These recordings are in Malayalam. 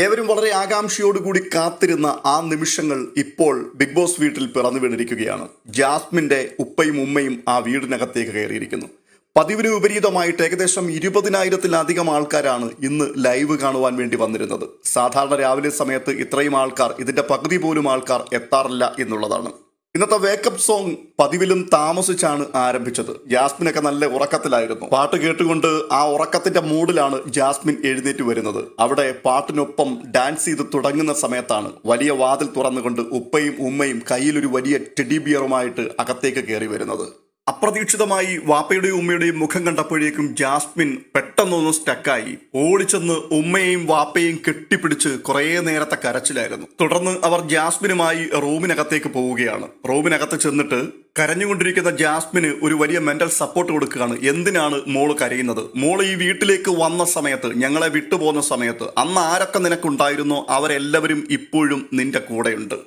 ഏവരും വളരെ ആകാംക്ഷയോടുകൂടി കാത്തിരുന്ന ആ നിമിഷങ്ങൾ ഇപ്പോൾ ബിഗ് ബോസ് വീട്ടിൽ പിറന്നു വീണിരിക്കുകയാണ്. ജാസ്മിന്റെ ഉപ്പയും ഉമ്മയും ആ വീടിനകത്തേക്ക് കയറിയിരിക്കുന്നു. പതിവിന് വിപരീതമായിട്ട് ഏകദേശം 20,000-ലധികം ആൾക്കാരാണ് ഇന്ന് ലൈവ് കാണുവാൻ വേണ്ടി വന്നിരുന്നത്. സാധാരണ രാവിലെ സമയത്ത് ഇത്രയും ആൾക്കാർ, ഇതിന്റെ പകുതി പോലും ആൾക്കാർ എത്താറില്ല എന്നുള്ളതാണ്. ഇന്നത്തെ വേക്കപ്പ് സോങ് പതിവിലും താമസിച്ചാണ് ആരംഭിച്ചത്. ജാസ്മിനൊക്കെ നല്ല ഉറക്കത്തിലായിരുന്നു. പാട്ട് കേട്ടുകൊണ്ട് ആ ഉറക്കത്തിന്റെ മൂഡിലാണ് ജാസ്മിൻ എഴുന്നേറ്റ് വരുന്നത്. അവിടെ പാട്ടിനൊപ്പം ഡാൻസ് ചെയ്ത് തുടങ്ങുന്ന സമയത്താണ് വലിയ വാതിൽ തുറന്നുകൊണ്ട് ഉപ്പയും ഉമ്മയും കയ്യിലൊരു വലിയ ടെഡി ബിയറുമായിട്ട് അകത്തേക്ക് കയറി വരുന്നത്. അപ്രതീക്ഷിതമായി വാപ്പയുടെയും ഉമ്മയുടെയും മുഖം കണ്ടപ്പോഴേക്കും ജാസ്മിൻ പെട്ടെന്നൊന്ന് സ്റ്റക്കായി. ഓടിച്ചെന്ന് ഉമ്മയെയും വാപ്പയെയും കെട്ടിപ്പിടിച്ച് കുറേ നേരത്തെ കരച്ചിലായിരുന്നു. തുടർന്ന് അവർ ജാസ്മിനുമായി റൂമിനകത്തേക്ക് പോവുകയാണ്. റൂമിനകത്ത് ചെന്നിട്ട് കരഞ്ഞുകൊണ്ടിരിക്കുന്ന ജാസ്മിന് ഒരു വലിയ മെന്റൽ സപ്പോർട്ട് കൊടുക്കുകയാണ്. എന്തിനാണ് മോള് കരയുന്നത്? മോള് ഈ വീട്ടിലേക്ക് വന്ന സമയത്ത്, ഞങ്ങളെ വിട്ടുപോകുന്ന സമയത്ത് അന്ന് ആരൊക്കെ നിനക്കുണ്ടായിരുന്നോ അവരെല്ലാവരും ഇപ്പോഴും നിന്റെ കൂടെയുണ്ട്.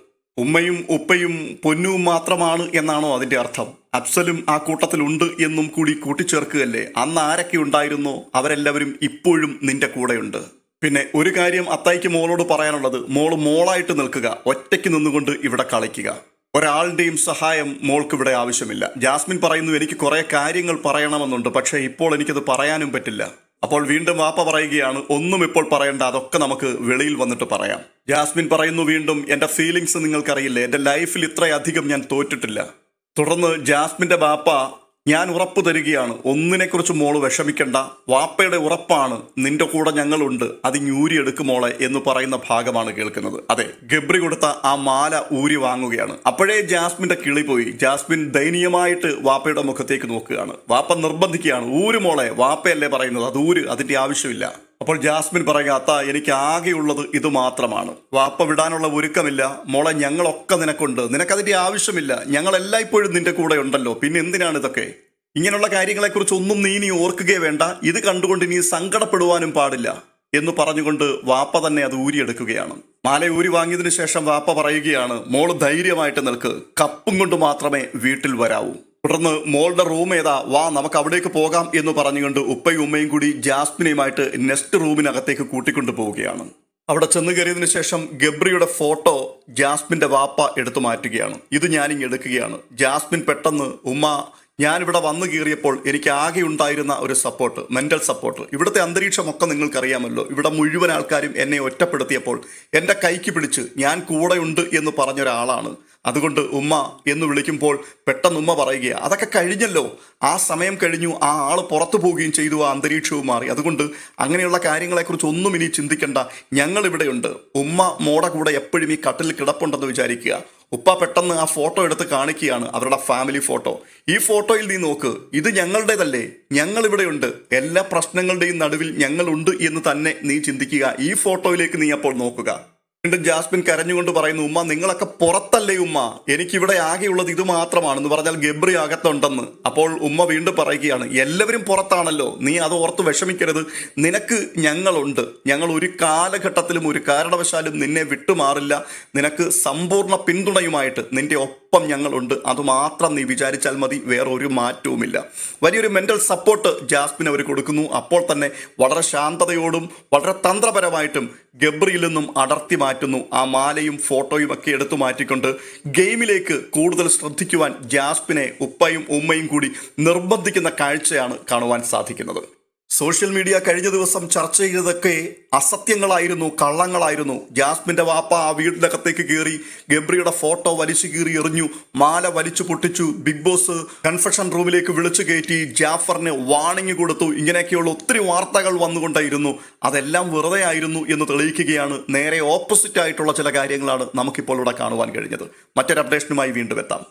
ഉമ്മയും ഉപ്പയും പൊന്നും മാത്രമാണ് എന്നാണോ അതിന്റെ അർത്ഥം? അഫ്സലും ആ കൂട്ടത്തിലുണ്ട് എന്നും കൂടി കൂട്ടിച്ചേർക്കുകയല്ലേ? അന്ന് ആരൊക്കെ ഉണ്ടായിരുന്നോ അവരെല്ലാവരും ഇപ്പോഴും നിന്റെ കൂടെയുണ്ട്. പിന്നെ ഒരു കാര്യം അത്തായിക്ക് മോളോട് പറയാനുള്ളത്, മോള് മോളായിട്ട് നിൽക്കുക, ഒറ്റയ്ക്ക് നിന്നുകൊണ്ട് ഇവിടെ കളിക്കുക. ഒരാളുടെയും സഹായം മോൾക്ക് ഇവിടെ ആവശ്യമില്ല. ജാസ്മിൻ പറയുന്നു, എനിക്ക് കുറെ കാര്യങ്ങൾ പറയണമെന്നുണ്ട്, പക്ഷേ ഇപ്പോൾ എനിക്കത് പറയാനും പറ്റില്ല. അപ്പോൾ വീണ്ടും വാപ്പ പറയുകയാണ്, ഒന്നും ഇപ്പോൾ പറയണ്ട, അതൊക്കെ നമുക്ക് വെളിയിൽ വന്നിട്ട് പറയാം. ജാസ്മിൻ പറയുന്നു വീണ്ടും, എന്റെ ഫീലിങ്സ് നിങ്ങൾക്കറിയില്ലേ, എന്റെ ലൈഫിൽ ഇത്രയധികം ഞാൻ തോറ്റിട്ടില്ല. തുടർന്ന് ജാസ്മിന്റെ വാപ്പ, ഞാൻ ഉറപ്പ് തരികയാണ്, ഒന്നിനെക്കുറിച്ച് മോള് വിഷമിക്കണ്ട, വാപ്പയുടെ ഉറപ്പാണ്, നിന്റെ കൂടെ ഞങ്ങളുണ്ട്, അത് ഊരിയെടുക്കും മോളെ എന്ന് പറയുന്ന ഭാഗമാണ് കേൾക്കുന്നത്. അതെ, ഗബ്രി കൊടുത്ത ആ മാല ഊരി വാങ്ങുകയാണ്. അപ്പോഴേ ജാസ്മിന്റെ കിളി പോയി. ജാസ്മിൻ ദയനീയമായിട്ട് വാപ്പയുടെ മുഖത്തേക്ക് നോക്കുകയാണ്. വാപ്പ നിർബന്ധിക്കുകയാണ്, ഊര് മോളെ, വാപ്പയല്ലേ പറയുന്നത്, അത് ഊര്, അതിന്റെ ആവശ്യമില്ല. അപ്പോൾ ജാസ്മിൻ പറയുക, അത്ത എനിക്ക് ആകെയുള്ളത് ഇത് മാത്രമാണ്, വാപ്പ വിടാനുള്ള ഒരുക്കമില്ല, മോളെ ഞങ്ങളൊക്കെ നിനക്കുണ്ട്, നിനക്കതിന്റെ ആവശ്യമില്ല, ഞങ്ങളെല്ലാം ഇപ്പോഴും നിന്റെ കൂടെ ഉണ്ടല്ലോ, പിന്നെ എന്തിനാണ് ഇതൊക്കെ? ഇങ്ങനെയുള്ള കാര്യങ്ങളെക്കുറിച്ച് ഒന്നും നീ ഓർക്കുകയേ വേണ്ട, ഇത് കണ്ടുകൊണ്ട് നീ സങ്കടപ്പെടുവാനും പാടില്ല എന്ന് പറഞ്ഞുകൊണ്ട് വാപ്പ തന്നെ അത് ഊരിയെടുക്കുകയാണ്. മാല ഊരി വാങ്ങിയതിനു ശേഷം വാപ്പ പറയുകയാണ്, മോള് ധൈര്യമായിട്ട് നിൽക്ക്, കപ്പും കൊണ്ട് മാത്രമേ വീട്ടിൽ വരാവൂ. തുടർന്ന് മോളുടെ റൂം ഏതാ, വാ നമുക്ക് അവിടേക്ക് പോകാം എന്ന് പറഞ്ഞുകൊണ്ട് ഉപ്പയും ഉമ്മയും കൂടി ജാസ്മിനെയുമായിട്ട് നെക്സ്റ്റ് റൂമിനകത്തേക്ക് കൂട്ടിക്കൊണ്ടു പോവുകയാണ്. അവിടെ ചെന്ന് കയറിയതിനു ശേഷം ഗബ്രിയുടെ ഫോട്ടോ ജാസ്മിന്റെ വാപ്പ എടുത്തു മാറ്റുകയാണ്. ഇത് ഞാനിങ്ങ് എടുക്കുകയാണ്. ജാസ്മിൻ പെട്ടെന്ന്, ഉമ്മ, ഞാനിവിടെ വന്നു കയറിയപ്പോൾ എനിക്ക് ആകെ ഉണ്ടായിരുന്ന ഒരു സപ്പോർട്ട്, മെന്റൽ സപ്പോർട്ട്, ഇവിടുത്തെ അന്തരീക്ഷമൊക്കെ നിങ്ങൾക്കറിയാമല്ലോ, ഇവിടെ മുഴുവൻ ആൾക്കാരും എന്നെ ഒറ്റപ്പെടുത്തിയപ്പോൾ എൻ്റെ കൈക്ക് പിടിച്ച് ഞാൻ കൂടെയുണ്ട് എന്ന് പറഞ്ഞൊരാളാണ്. അതുകൊണ്ട് ഉമ്മ എന്ന് വിളിക്കുമ്പോൾ പെട്ടെന്ന് ഉമ്മ പറയുക, അതൊക്കെ കഴിഞ്ഞല്ലോ, ആ സമയം കഴിഞ്ഞു, ആ ആള് പുറത്തു പോവുകയും ചെയ്തു, ആ അന്തരീക്ഷവും മാറി, അതുകൊണ്ട് അങ്ങനെയുള്ള കാര്യങ്ങളെക്കുറിച്ച് ഒന്നും ഇനി ചിന്തിക്കണ്ട, ഞങ്ങൾ ഇവിടെയുണ്ട്. ഉമ്മ മോടെ കൂടെ എപ്പോഴും ഈ കട്ടിൽ കിടപ്പുണ്ടെന്ന് വിചാരിക്കുക. ഉപ്പ പെട്ടെന്ന് ആ ഫോട്ടോ എടുത്ത് കാണിക്കുകയാണ്, അവരുടെ ഫാമിലി ഫോട്ടോ. ഈ ഫോട്ടോയിൽ നീ നോക്ക്, ഇത് ഞങ്ങളുടേതല്ലേ, ഞങ്ങൾ ഇവിടെയുണ്ട്, എല്ലാ പ്രശ്നങ്ങളുടെയും നടുവിൽ ഞങ്ങളുണ്ട് എന്ന് തന്നെ നീ ചിന്തിക്കുക. ഈ ഫോട്ടോയിലേക്ക് നീ അപ്പോൾ നോക്കുക. വീണ്ടും ജാസ്മിൻ കരഞ്ഞുകൊണ്ട് പറയുന്നു, ഉമ്മ നിങ്ങളൊക്കെ പുറത്തല്ലേ ഉമ്മ, എനിക്കിവിടെ ആകെയുള്ളത് ഇത് മാത്രമാണെന്ന് പറഞ്ഞാൽ ഗബ്രി അകത്തുണ്ടെന്ന്. അപ്പോൾ ഉമ്മ വീണ്ടും പറയുകയാണ്, എല്ലാവരും പുറത്താണല്ലോ, നീ അത് ഓർത്ത് വിഷമിക്കരുത്, നിനക്ക് ഞങ്ങളുണ്ട്, ഞങ്ങൾ ഒരു കാലഘട്ടത്തിലും ഒരു കാരണവശാലും നിന്നെ വിട്ടുമാറില്ല, നിനക്ക് സമ്പൂർണ്ണ പിന്തുണയുമായിട്ട് നിന്റെ ഒപ്പം ഞങ്ങളുണ്ട്, അതുമാത്രം നീ വിചാരിച്ചാൽ മതി, വേറെ ഒരു മാറ്റവുമില്ല. വലിയൊരു മെന്റൽ സപ്പോർട്ട് ജാസ്മിൻ അവർ കൊടുക്കുന്നു. അപ്പോൾ തന്നെ വളരെ ശാന്തതയോടും വളരെ തന്ത്രപരമായിട്ടും ഗബ്രിയിൽ നിന്നും അടർത്തി മാറ്റുന്നു. ആ മാലയും ഫോട്ടോയും ഒക്കെ എടുത്തു മാറ്റിക്കൊണ്ട് ഗെയിമിലേക്ക് കൂടുതൽ ശ്രദ്ധിക്കുവാൻ ജാസ്മിനെ ഉപ്പയും ഉമ്മയും കൂടി നിർബന്ധിക്കുന്ന കാഴ്ചയാണ് കാണുവാൻ സാധിക്കുന്നത്. സോഷ്യൽ മീഡിയ കഴിഞ്ഞ ദിവസം ചർച്ച ചെയ്തതൊക്കെ അസത്യങ്ങളായിരുന്നു, കള്ളങ്ങളായിരുന്നു. ജാസ്മിന്റെ വാപ്പ ആ വീടിനകത്തേക്ക് കയറി ഗബ്രിയുടെ ഫോട്ടോ വലിച്ചു കീറി എറിഞ്ഞു, മാല വലിച്ചു പൊട്ടിച്ചു, ബിഗ് ബോസ് കൺഫെഷൻ റൂമിലേക്ക് വിളിച്ചു കയറ്റി, ജാഫറിന് വാണിംഗ് കൊടുത്തു, ഇങ്ങനെയൊക്കെയുള്ള ഒത്തിരി വാർത്തകൾ വന്നുകൊണ്ടായിരുന്നു. അതെല്ലാം വെറുതെ ആയിരുന്നു എന്ന് തെളിയിക്കുകയാണ്. നേരെ ഓപ്പോസിറ്റ് ആയിട്ടുള്ള ചില കാര്യങ്ങളാണ് നമുക്കിപ്പോൾ ഇവിടെ കാണുവാൻ കഴിഞ്ഞത്. മറ്റൊരു അപ്ഡേഷനുമായി വീണ്ടും എത്താം.